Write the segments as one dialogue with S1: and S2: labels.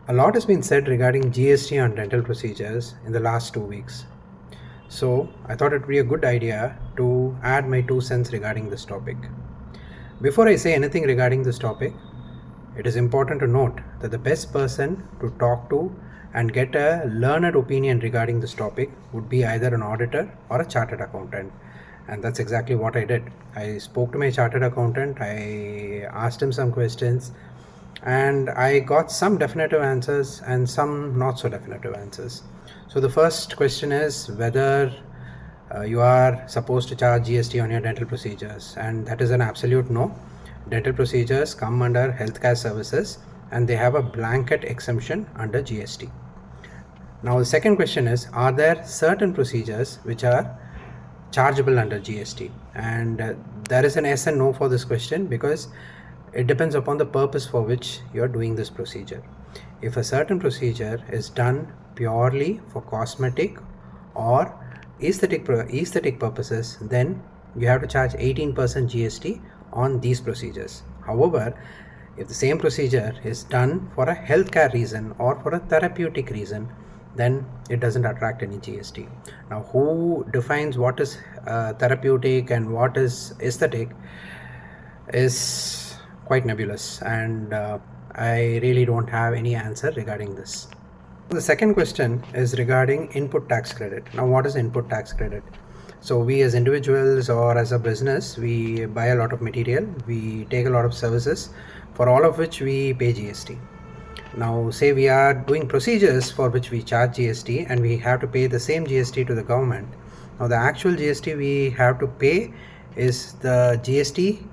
S1: A lot has been said regarding GST on dental procedures in the last 2 weeks. So I thought it would be a good idea to add my 2 cents regarding this topic. Before I say anything regarding this topic, it is important to note that the best person to talk to and get a learned opinion regarding this topic would be either an auditor or a chartered accountant. And that's exactly what I did. I spoke to my chartered accountant, I asked him some questions, and I got some definitive answers and some not so definitive answers. So the first question is whether you are supposed to charge GST on your dental procedures, and that is an absolute no. Dental procedures come under healthcare services and they have a blanket exemption under GST. Now the second question is, are there certain procedures which are chargeable under GST? And there is an yes and no for this question, because it depends upon the purpose for which you are doing this procedure. If a certain procedure is done purely for cosmetic or aesthetic purposes, then you have to charge 18% GST on these procedures. However, if the same procedure is done for a healthcare reason or for a therapeutic reason, then it doesn't attract any GST. Now, who defines what is therapeutic and what is aesthetic is quite nebulous, and I really don't have any answer regarding this. The second question is regarding input tax credit. Now, what is input tax credit? So we as individuals or as a business, we buy a lot of material, we take a lot of services, for all of which we pay GST. Now, say we are doing procedures for which we charge GST and we have to pay the same GST to the government. Now, the actual GST we have to pay is the GST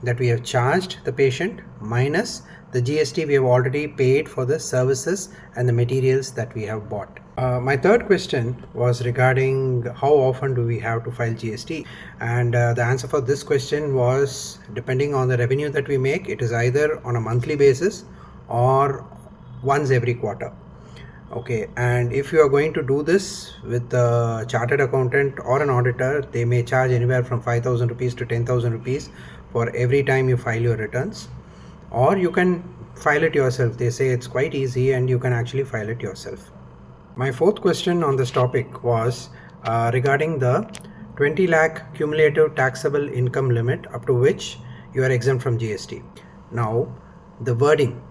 S1: that we have charged the patient minus the GST we have already paid for the services and the materials that we have bought. My third question was regarding how often do we have to file GST, and the answer for this question was, depending on the revenue that we make, it is either on a monthly basis or once every quarter. Okay, and if you are going to do this with a chartered accountant or an auditor, they may charge anywhere from 5,000 rupees to 10,000 rupees for every time you file your returns, or you can file it yourself. They say it's quite easy and you can actually file it yourself. My fourth question on this topic was regarding the 20 lakh cumulative taxable income limit up to which you are exempt from GST. Now, the wording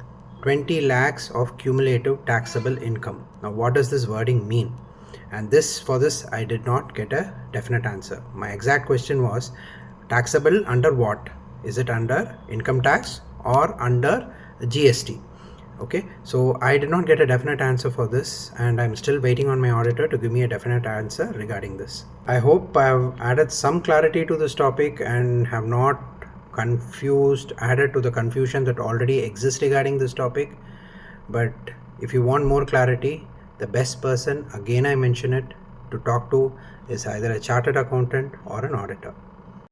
S1: 20 lakhs of cumulative taxable income. Now, what does this wording mean? And for this I did not get a definite answer. My exact question was, taxable under what? Is it under income tax or under GST? Okay, so I did not get a definite answer for this, and I'm still waiting on my auditor to give me a definite answer regarding this. I hope I've added some clarity to this topic and have not added to the confusion that already exists regarding this topic. But if you want more clarity, the best person, again I mention it, to talk to is either a chartered accountant or an auditor.